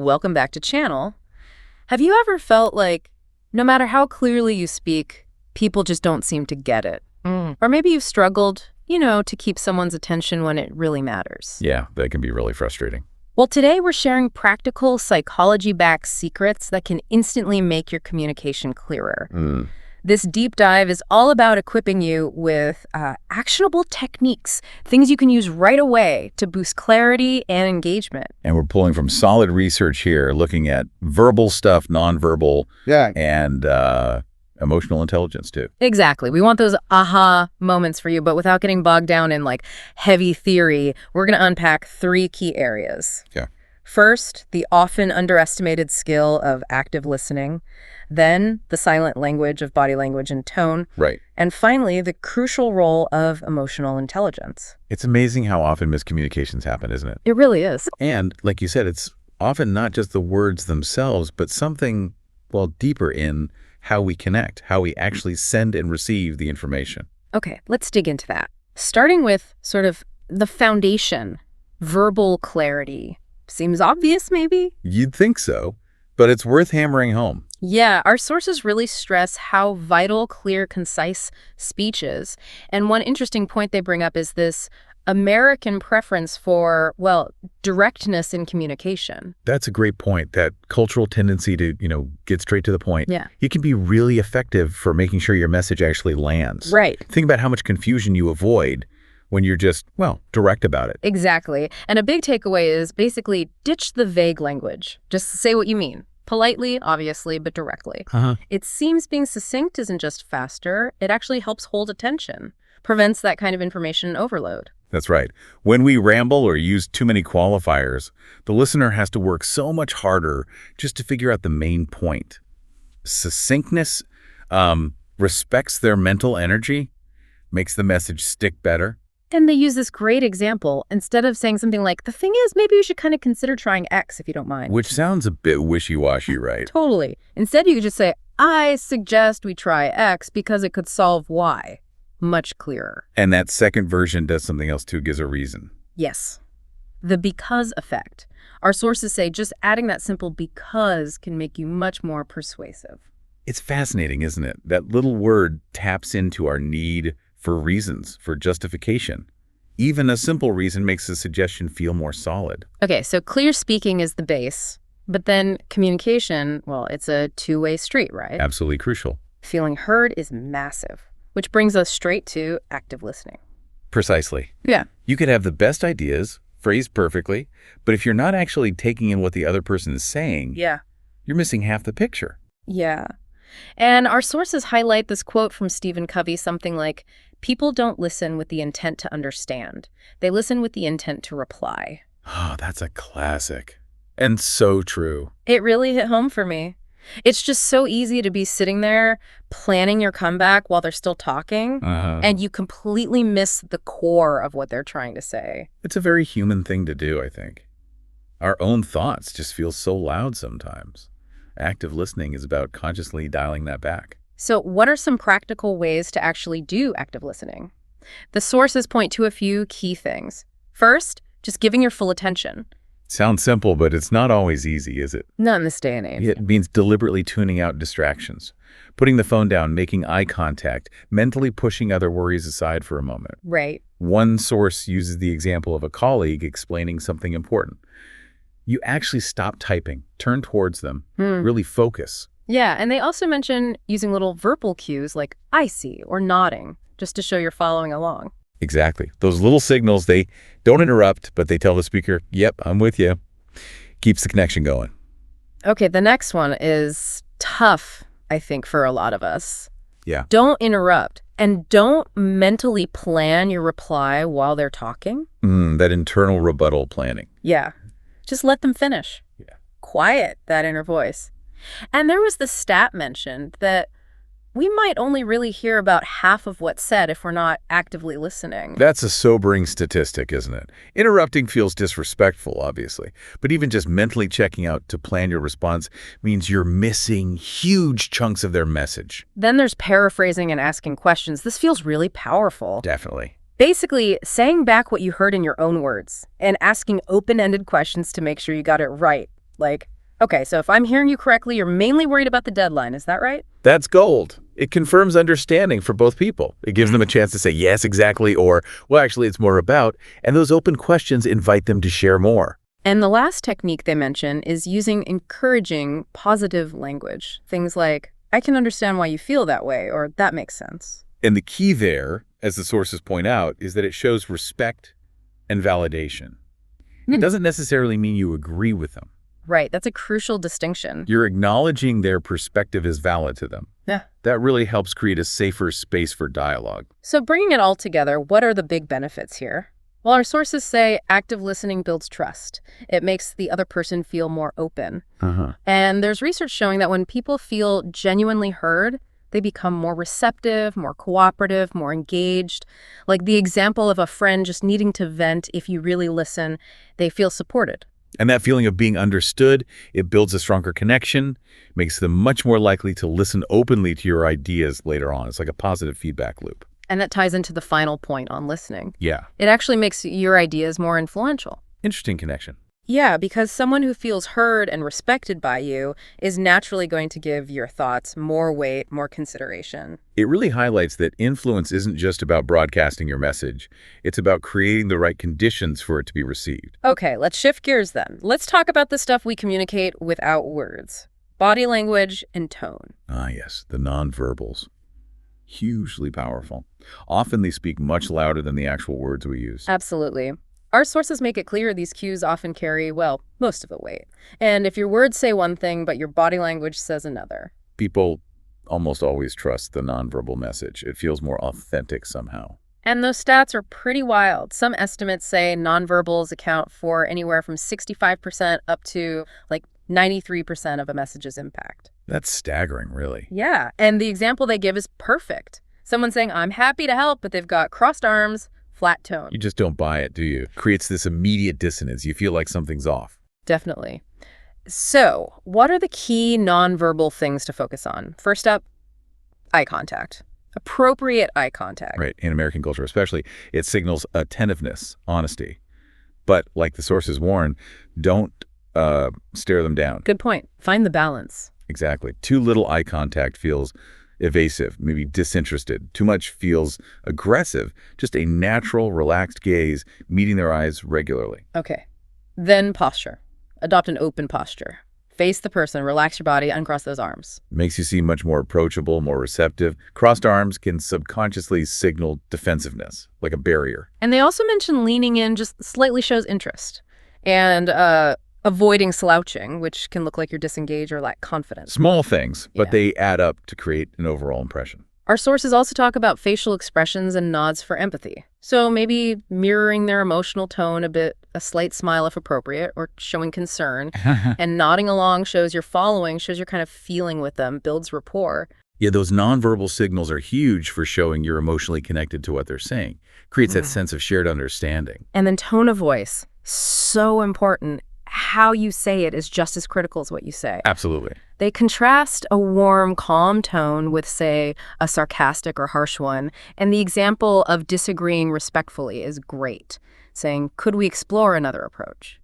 welcome back to channel. Have you ever felt like no matter how clearly you speak, people just don't seem to get it? Or maybe you've struggled, to keep someone's attention when it really matters. Yeah, that can be really frustrating. Well, today we're sharing practical psychology-backed secrets that can instantly make your communication clearer. This deep dive is all about equipping you with actionable techniques, things you can use right away to boost clarity and engagement. And we're pulling from solid research here, looking at verbal stuff, nonverbal, and emotional intelligence too. Exactly. We want those aha moments for you, but without getting bogged down in heavy theory, we're going to unpack 3 key areas. Yeah. First, the often underestimated skill of active listening. Then, the silent language of body language and tone. Right. And finally, the crucial role of emotional intelligence. It's amazing how often miscommunications happen, isn't it? It really is. And like you said, it's often not just the words themselves, but something, deeper in how we connect, how we actually send and receive the information. Okay, let's dig into that. Starting with sort of the foundation, verbal clarity. Seems obvious, maybe? You'd think so, but it's worth hammering home. Yeah, our sources really stress how vital, clear, concise speech is. And one interesting point they bring up is this American preference for, directness in communication. That's a great point, that cultural tendency to, get straight to the point. Yeah. It can be really effective for making sure your message actually lands. Right. Think about how much confusion you avoid when you're just, direct about it. Exactly. And a big takeaway is basically ditch the vague language. Just say what you mean. Politely, obviously, but directly. It seems being succinct isn't just faster, it actually helps hold attention, prevents that kind of information overload. That's right. When we ramble or use too many qualifiers, the listener has to work so much harder just to figure out the main point. Succinctness respects their mental energy, makes the message stick better. And they use this great example. Instead of saying something like, the thing is, maybe you should kind of consider trying X if you don't mind. Which sounds a bit wishy-washy, right? Totally. Instead, you could just say, I suggest we try X because it could solve Y. Much clearer. And that second version does something else too, gives a reason. Yes. The because effect. Our sources say just adding that simple because can make you much more persuasive. It's fascinating, isn't it? That little word taps into our need for reasons, for justification. Even a simple reason makes the suggestion feel more solid. Okay, so clear speaking is the base, but then communication, it's a two-way street, right? Absolutely crucial. Feeling heard is massive, which brings us straight to active listening. Precisely. Yeah. You could have the best ideas, phrased perfectly, but if you're not actually taking in what the other person is saying, you're missing half the picture. Yeah. And our sources highlight this quote from Stephen Covey, something like, people don't listen with the intent to understand. They listen with the intent to reply. Oh, that's a classic. And so true. It really hit home for me. It's just so easy to be sitting there planning your comeback while they're still talking, and you completely miss the core of what they're trying to say. It's a very human thing to do, I think. Our own thoughts just feel so loud sometimes. Active listening is about consciously dialing that back. So what are some practical ways to actually do active listening? The sources point to a few key things. First, just giving your full attention. Sounds simple, but it's not always easy, is it? Not in this day and age. It means deliberately tuning out distractions, putting the phone down, making eye contact, mentally pushing other worries aside for a moment. Right. One source uses the example of a colleague explaining something important. You actually stop typing, turn towards them, really focus. Yeah, and they also mention using little verbal cues like I see or nodding, just to show you're following along. Exactly. Those little signals, they don't interrupt, but they tell the speaker, yep, I'm with you. Keeps the connection going. Okay, the next one is tough, I think, for a lot of us. Yeah. Don't interrupt, and don't mentally plan your reply while they're talking. That internal rebuttal planning. Yeah. Just let them finish. Yeah. Quiet that inner voice. And there was the stat mentioned that we might only really hear about half of what's said if we're not actively listening. That's a sobering statistic, isn't it? Interrupting feels disrespectful, obviously, but even just mentally checking out to plan your response means you're missing huge chunks of their message. Then there's paraphrasing and asking questions. This feels really powerful. Definitely. Basically, saying back what you heard in your own words and asking open-ended questions to make sure you got it right. Like, Okay, so if I'm hearing you correctly, you're mainly worried about the deadline, is that right? That's gold. It confirms understanding for both people. It gives them a chance to say yes, exactly, or, well, actually, it's more about, and those open questions invite them to share more. And the last technique they mention is using encouraging, positive language. Things like, I can understand why you feel that way, or that makes sense. And the key there, as the sources point out, is that it shows respect and validation. It doesn't necessarily mean you agree with them. Right, that's a crucial distinction. You're acknowledging their perspective is valid to them. Yeah. That really helps create a safer space for dialogue. So bringing it all together, what are the big benefits here? Well, our sources say active listening builds trust. It makes the other person feel more open. And there's research showing that when people feel genuinely heard, they become more receptive, more cooperative, more engaged. Like the example of a friend just needing to vent, if you really listen, they feel supported. And that feeling of being understood, it builds a stronger connection, makes them much more likely to listen openly to your ideas later on. It's like a positive feedback loop. And that ties into the final point on listening. Yeah. It actually makes your ideas more influential. Interesting connection. Yeah, because someone who feels heard and respected by you is naturally going to give your thoughts more weight, more consideration. It really highlights that influence isn't just about broadcasting your message. It's about creating the right conditions for it to be received. Okay, let's shift gears then. Let's talk about the stuff we communicate without words. Body language and tone. Ah, yes, the nonverbals. Hugely powerful. Often they speak much louder than the actual words we use. Absolutely. Our sources make it clear these cues often carry, well, most of the weight. And if your words say one thing, but your body language says another. People almost always trust the nonverbal message. It feels more authentic somehow. And those stats are pretty wild. Some estimates say nonverbals account for anywhere from 65% up to like 93% of a message's impact. That's staggering, really. Yeah, and the example they give is perfect. Someone saying, I'm happy to help, but they've got crossed arms, flat tone. You just don't buy it, do you? Creates this immediate dissonance. You feel like something's off. Definitely. So, what are the key nonverbal things to focus on? First up, eye contact. Appropriate eye contact. Right. In American culture especially, it signals attentiveness, honesty. But like the sources warn, don't stare them down. Good point. Find the balance. Exactly. Too little eye contact feels evasive, maybe disinterested. Too much feels aggressive. Just a natural, relaxed gaze, meeting their eyes regularly. Okay. Then posture. Adopt an open posture. Face the person, relax your body, uncross those arms. Makes you seem much more approachable, more receptive. Crossed arms can subconsciously signal defensiveness, like a barrier. And they also mention leaning in just slightly shows interest. And avoiding slouching, which can look like you're disengaged or lack confidence. Small things, but Yeah. they add up to create an overall impression. Our sources also talk about facial expressions and nods for empathy. So maybe mirroring their emotional tone a bit, a slight smile if appropriate, or showing concern. And nodding along shows you're following, shows you're kind of feeling with them, builds rapport. Yeah, those nonverbal signals are huge for showing you're emotionally connected to what they're saying. Creates that sense of shared understanding. And then tone of voice, so important. How you say it is just as critical as what you say. Absolutely. They contrast a warm, calm tone with, say, a sarcastic or harsh one. And the example of disagreeing respectfully is great, saying, could we explore another approach?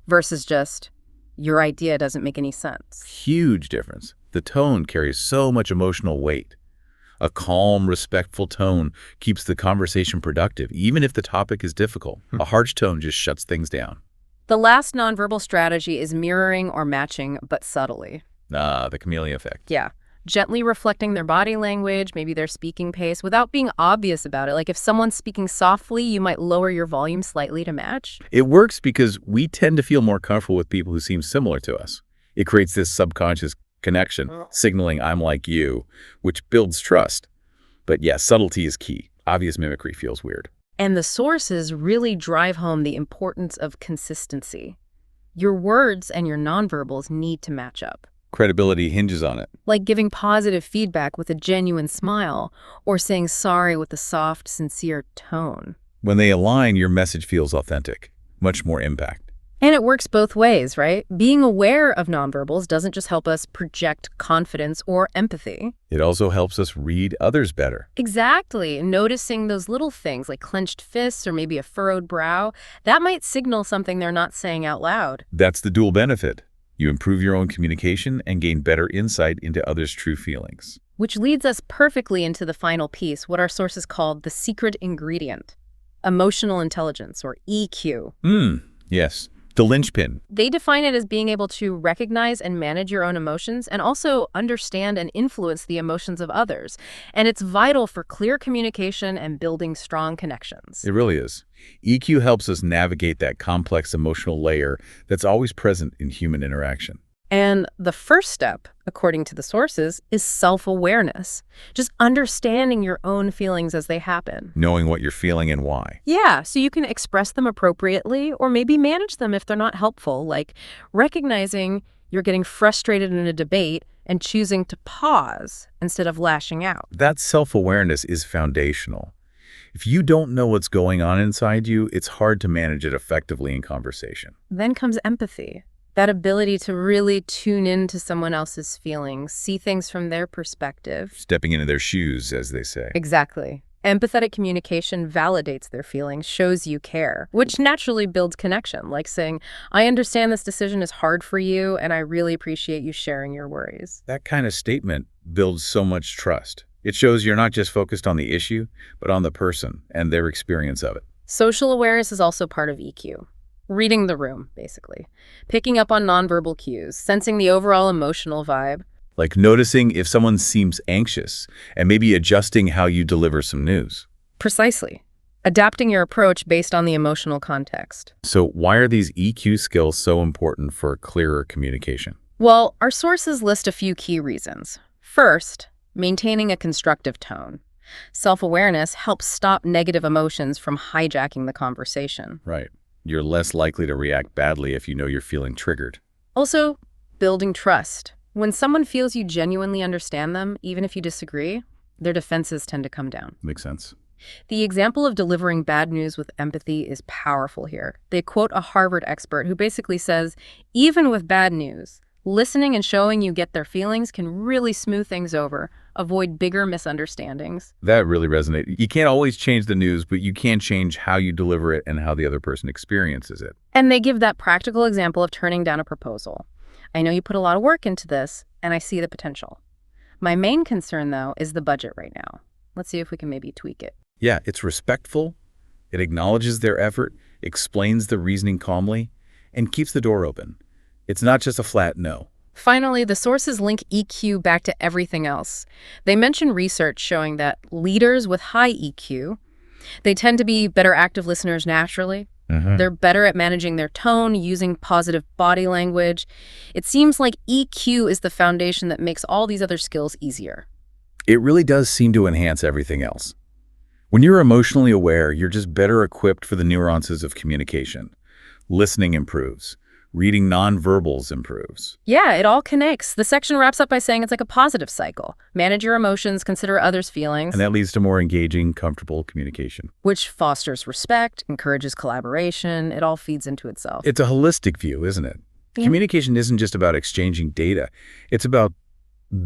Versus just, your idea doesn't make any sense. Huge difference. The tone carries so much emotional weight. A calm, respectful tone keeps the conversation productive, even if the topic is difficult. A harsh tone just shuts things down. The last nonverbal strategy is mirroring or matching, but subtly. The chameleon effect. Yeah. Gently reflecting their body language, maybe their speaking pace, without being obvious about it. Like if someone's speaking softly, you might lower your volume slightly to match. It works because we tend to feel more comfortable with people who seem similar to us. It creates this subconscious connection, signaling I'm like you, which builds trust. But yeah, subtlety is key. Obvious mimicry feels weird. And the sources really drive home the importance of consistency. Your words and your nonverbals need to match up. Credibility hinges on it. Like giving positive feedback with a genuine smile, or saying sorry with a soft, sincere tone. When they align, your message feels authentic, much more impact. And it works both ways, right? Being aware of nonverbals doesn't just help us project confidence or empathy. It also helps us read others better. Exactly. Noticing those little things like clenched fists or maybe a furrowed brow, that might signal something they're not saying out loud. That's the dual benefit. You improve your own communication and gain better insight into others' true feelings. Which leads us perfectly into the final piece, what our sources called the secret ingredient, emotional intelligence, or EQ. Yes. The linchpin. They define it as being able to recognize and manage your own emotions and also understand and influence the emotions of others. And it's vital for clear communication and building strong connections. It really is. EQ helps us navigate that complex emotional layer that's always present in human interaction. And the first step, according to the sources, is self-awareness. Just understanding your own feelings as they happen. Knowing what you're feeling and why. Yeah, so you can express them appropriately or maybe manage them if they're not helpful, like recognizing you're getting frustrated in a debate and choosing to pause instead of lashing out. That self-awareness is foundational. If you don't know what's going on inside you, it's hard to manage it effectively in conversation. Then comes empathy. That ability to really tune into someone else's feelings, see things from their perspective. Stepping into their shoes, as they say. Exactly. Empathetic communication validates their feelings, shows you care, which naturally builds connection, like saying, I understand this decision is hard for you, and I really appreciate you sharing your worries. That kind of statement builds so much trust. It shows you're not just focused on the issue, but on the person and their experience of it. Social awareness is also part of EQ. Reading the room, basically. Picking up on nonverbal cues, sensing the overall emotional vibe. Like noticing if someone seems anxious and maybe adjusting how you deliver some news. Precisely. Adapting your approach based on the emotional context. So why are these EQ skills so important for clearer communication? Well, our sources list a few key reasons. First, maintaining a constructive tone. Self-awareness helps stop negative emotions from hijacking the conversation. Right. You're less likely to react badly if you know you're feeling triggered. Also, building trust. When someone feels you genuinely understand them, even if you disagree, their defenses tend to come down. Makes sense. The example of delivering bad news with empathy is powerful here. They quote a Harvard expert who basically says, even with bad news, listening and showing you get their feelings can really smooth things over, avoid bigger misunderstandings. That really resonates. You can't always change the news, but you can change how you deliver it and how the other person experiences it. And they give that practical example of turning down a proposal. I know you put a lot of work into this, and I see the potential. My main concern, though, is the budget right now. Let's see if we can maybe tweak it. Yeah, it's respectful, it acknowledges their effort, explains the reasoning calmly, and keeps the door open. It's not just a flat no. Finally, the sources link EQ back to everything else. They mention research showing that leaders with high EQ, they tend to be better active listeners naturally. They're better at managing their tone, using positive body language. It seems like EQ is the foundation that makes all these other skills easier. It really does seem to enhance everything else. When you're emotionally aware, you're just better equipped for the nuances of communication. Listening improves. Reading nonverbals improves. Yeah, it all connects. The section wraps up by saying it's like a positive cycle. Manage your emotions, consider others' feelings. And that leads to more engaging, comfortable communication. Which fosters respect, encourages collaboration. It all feeds into itself. It's a holistic view, isn't it? Yeah. Communication isn't just about exchanging data. It's about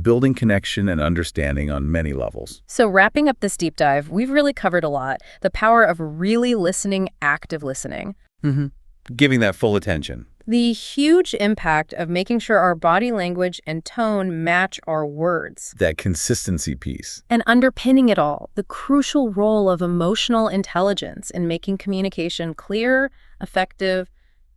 building connection and understanding on many levels. So wrapping up this deep dive, we've really covered a lot. The power of really listening, active listening. Giving that full attention. The huge impact of making sure our body language and tone match our words. That consistency piece. And underpinning it all, the crucial role of emotional intelligence in making communication clear, effective,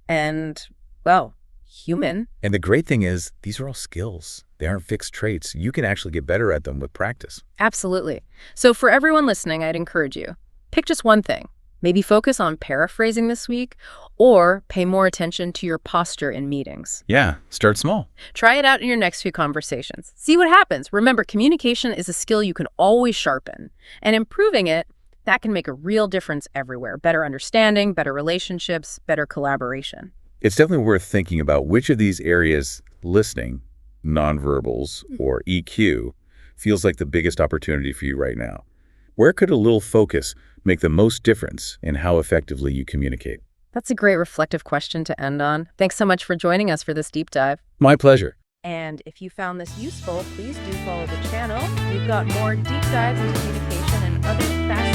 and, well, human. And the great thing is, these are all skills. They aren't fixed traits. You can actually get better at them with practice. Absolutely. So for everyone listening, I'd encourage you, pick just one thing. Maybe focus on paraphrasing this week, or pay more attention to your posture in meetings. Yeah, start small. Try it out in your next few conversations. See what happens. Remember, communication is a skill you can always sharpen. And improving it, that can make a real difference everywhere. Better understanding, better relationships, better collaboration. It's definitely worth thinking about which of these areas, listening, nonverbals, or EQ, feels like the biggest opportunity for you right now. Where could a little focus make the most difference in how effectively you communicate? That's a great reflective question to end on. Thanks so much for joining us for this deep dive. My pleasure. And if you found this useful, please do follow the channel. We've got more deep dives into communication and other fascinating